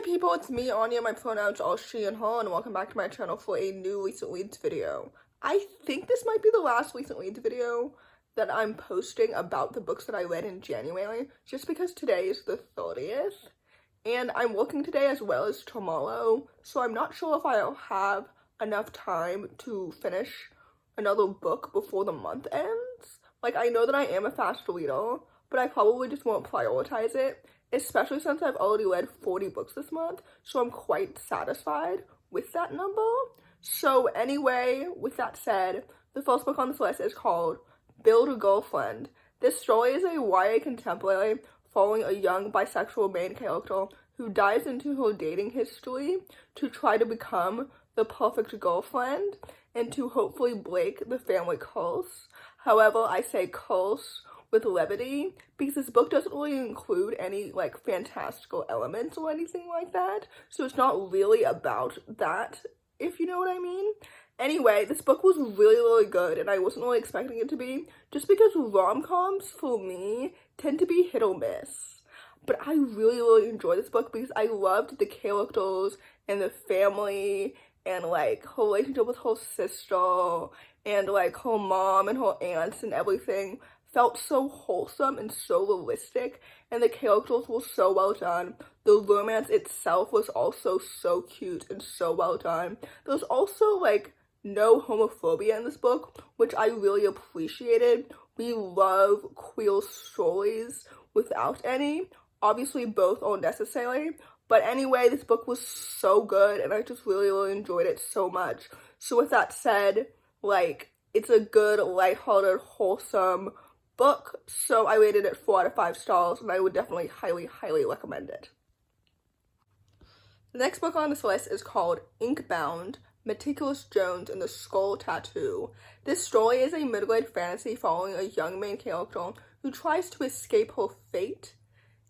people, it's me, Anja. My pronouns are she and her, and welcome back to my channel for a new recent reads video. I think this might be the last recent reads video that I'm posting about the books that I read in January, just because today is the 30th, and I'm working today as well as tomorrow, so I'm not sure if I'll have enough time to finish another book before the month ends. Like, I know that I am a fast reader, but I probably just won't prioritize it, especially since I've already read 40 books this month, so I'm quite satisfied with that number. So anyway, with that said, the first book on this list is called Build a Girlfriend. This story is a YA contemporary following a young bisexual main character who dives into her dating history to try to become the perfect girlfriend and to hopefully break the family curse. However, I say curse with levity because this book doesn't really include any like fantastical elements or anything like that, so it's not really about that, if you know what I mean. Anyway, this book was really good, and I wasn't really expecting it to be, just because rom-coms for me tend to be hit or miss. But I really enjoyed this book because I loved the characters and the family and like her relationship with her sister and like her mom and her aunts and everything felt so wholesome and so realistic, and the characters were so well done. The romance itself was also so cute and so well done. There's also like no homophobia in this book, which I really appreciated. We love queer stories without any. Obviously both are necessary, but anyway, this book was so good and I just really enjoyed it so much. So with that said, like, it's a good, lighthearted, wholesome book, so I rated it 4 out of 5 stars, and I would definitely highly recommend it. The next book on this list is called Inkbound, Meticulous Jones and the Skull Tattoo. This story is a middle-grade fantasy following a young main character who tries to escape her fate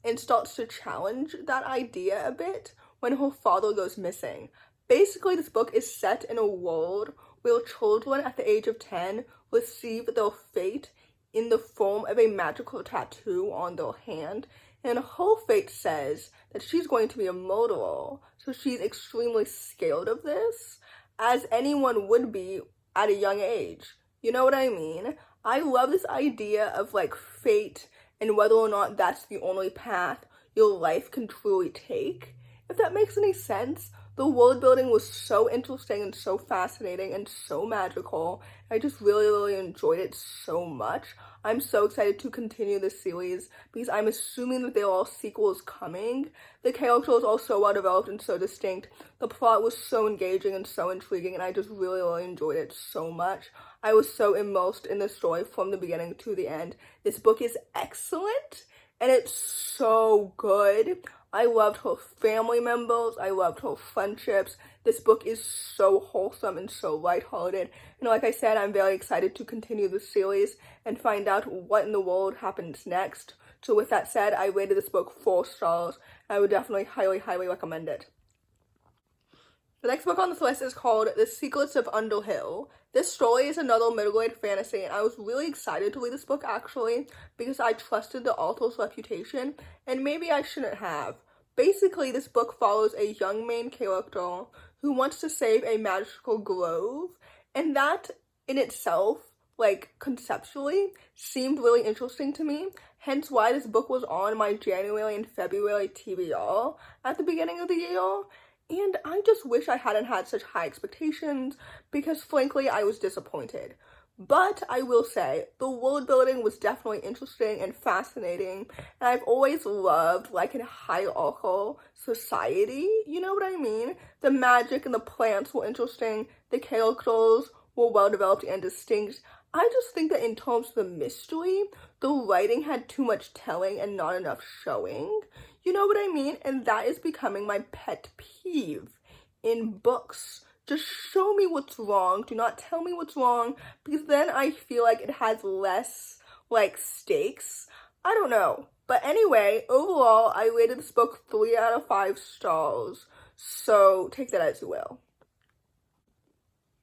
and starts to challenge that idea a bit when her father goes missing. Basically, this book is set in a world where children at the age of 10 receive their fate in the form of a magical tattoo on their hand, and her fate says that she's going to be a murderer, so she's extremely scared of this, as anyone would be at a young age. You know what I mean? I love this idea of like fate and whether or not that's the only path your life can truly take, if that makes any sense. The world building was so interesting and so fascinating and so magical. I just really enjoyed it so much. I'm so excited to continue this series because I'm assuming that there are sequels coming. The characters are so well developed and so distinct. The plot was so engaging and so intriguing, and I just really enjoyed it so much. I was so immersed in the story from the beginning to the end. This book is excellent and it's so good. I loved her family members, I loved her friendships. This book is so wholesome and so lighthearted. And like I said, I'm very excited to continue the series and find out what in the world happens next. So with that said, I rated this book 4 stars. I would definitely highly recommend it. The next book on this list is called The Secrets of Underhill. This story is another middle-grade fantasy, and I was really excited to read this book actually because I trusted the author's reputation, and maybe I shouldn't have. Basically, this book follows a young main character who wants to save a magical grove, and that in itself, like conceptually, seemed really interesting to me, hence why this book was on my January and February TBR at the beginning of the year. And I just wish I hadn't had such high expectations because frankly I was disappointed. But I will say the world building was definitely interesting and fascinating, and I've always loved like a hierarchical society, you know what I mean? The magic and the plants were interesting, the characters were well developed and distinct. I just think that in terms of the mystery, the writing had too much telling and not enough showing. You know what I mean? And that is becoming my pet peeve in books. Just show me what's wrong. Do not tell me what's wrong, because then I feel like it has less, like, stakes. I don't know. But anyway, overall, I rated this book 3 out of 5 stars. So take that as you will.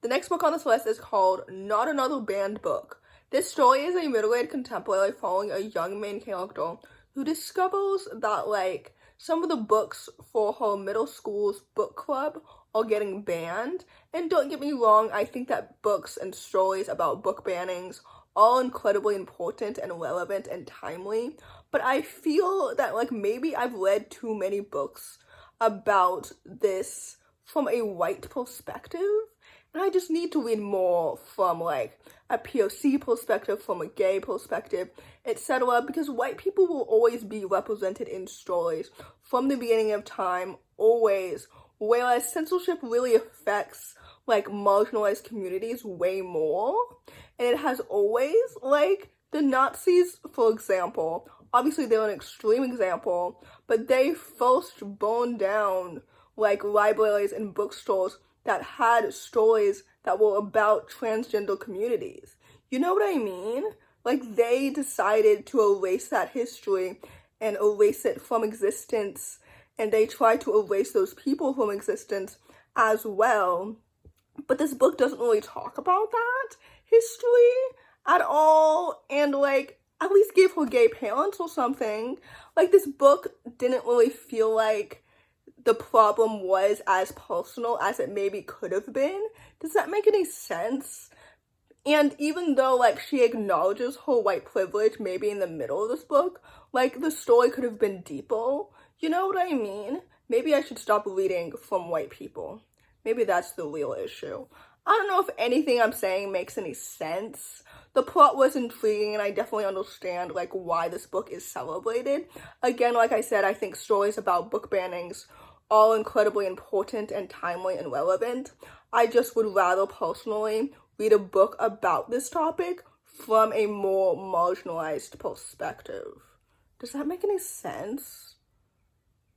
The next book on this list is called Not Another Banned Book. This story is a middle-aged contemporary following a young main character who discovers that, like, some of the books for her middle school's book club are getting banned. And don't get me wrong, I think that books and stories about book bannings are incredibly important and relevant and timely, but I feel that like maybe I've read too many books about this from a white perspective, and I just need to read more from like a POC perspective, from a gay perspective, etc., because white people will always be represented in stories from the beginning of time, always, whereas censorship really affects like marginalized communities way more, and it has always, like the Nazis, for example, obviously they're an extreme example, but they first burned down like libraries and bookstores that had stories that were about transgender communities. You know what I mean? Like they decided to erase that history and erase it from existence, and they tried to erase those people from existence as well. But this book doesn't really talk about that history at all, and like at least gave her gay parents or something. Like this book didn't really feel like the problem was as personal as it maybe could have been. Does that make any sense? And even though like she acknowledges her white privilege maybe in the middle of this book, like the story could have been deeper. You know what I mean? Maybe I should stop reading from white people. Maybe that's the real issue. I don't know if anything I'm saying makes any sense. The plot was intriguing, and I definitely understand like why this book is celebrated. Again, like I said, I think stories about book bannings are incredibly important and timely and relevant. I just would rather personally read a book about this topic from a more marginalized perspective. Does that make any sense?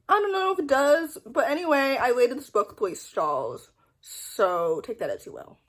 I don't know if it does, but anyway, I rated this book 3 stars, so take that as you will.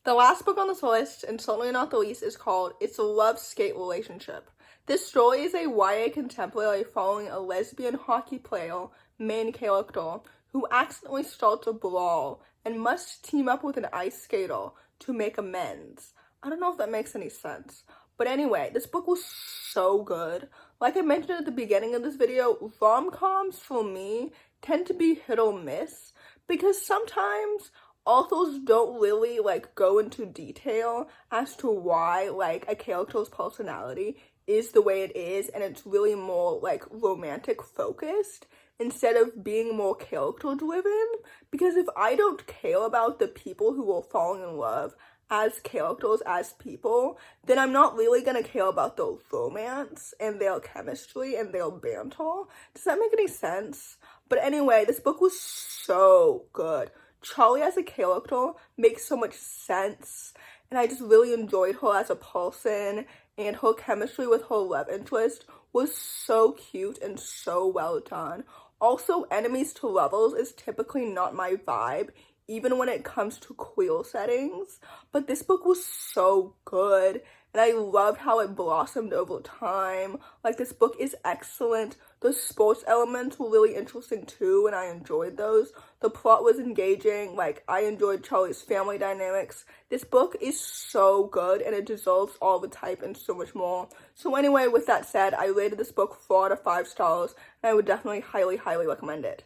The last book on this list, and certainly not the least, is called It's a Love-Skate Relationship. This story is a YA contemporary following a lesbian hockey player, main character, who accidentally starts a brawl and must team up with an ice skater to make amends. I don't know if that makes any sense. But anyway, this book was so good. Like I mentioned at the beginning of this video, rom-coms for me tend to be hit or miss because sometimes authors don't really like go into detail as to why like a character's personality is the way it is, and it's really more like romantic focused instead of being more character driven. Because if I don't care about the people who are falling in love as characters, as people, then I'm not really gonna care about their romance and their chemistry and their banter. Does that make any sense? But anyway, this book was so good. Carli as a character makes so much sense, and I just really enjoyed her as a person, and her chemistry with her love interest was so cute and so well done. Also, enemies to lovers is typically not my vibe, even when it comes to queer settings, but this book was so good, and I loved how it blossomed over time. Like, this book is excellent. The sports elements were really interesting too, and I enjoyed those. The plot was engaging. Like, I enjoyed Carli's family dynamics. This book is so good, and it deserves all the type and so much more. So anyway, with that said, I rated this book 4 out of 5 stars, and I would definitely highly recommend it.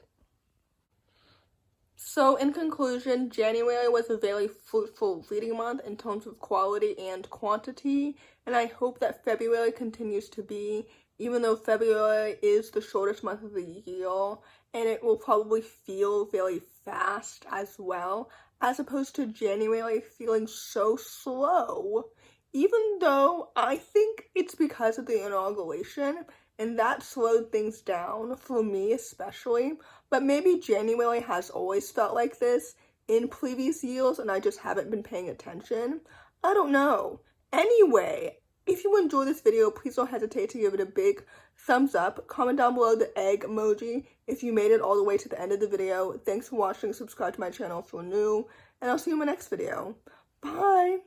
So in conclusion, January was a very fruitful reading month in terms of quality and quantity, and I hope that February continues to be, even though February is the shortest month of the year, and it will probably feel very fast as well, as opposed to January feeling so slow, even though I think it's because of the inauguration, and that slowed things down, for me especially. But maybe January has always felt like this in previous years and I just haven't been paying attention. I don't know. Anyway, if you enjoyed this video, please don't hesitate to give it a big thumbs up. Comment down below the egg emoji if you made it all the way to the end of the video. Thanks for watching. Subscribe to my channel if you're new, and I'll see you in my next video. Bye!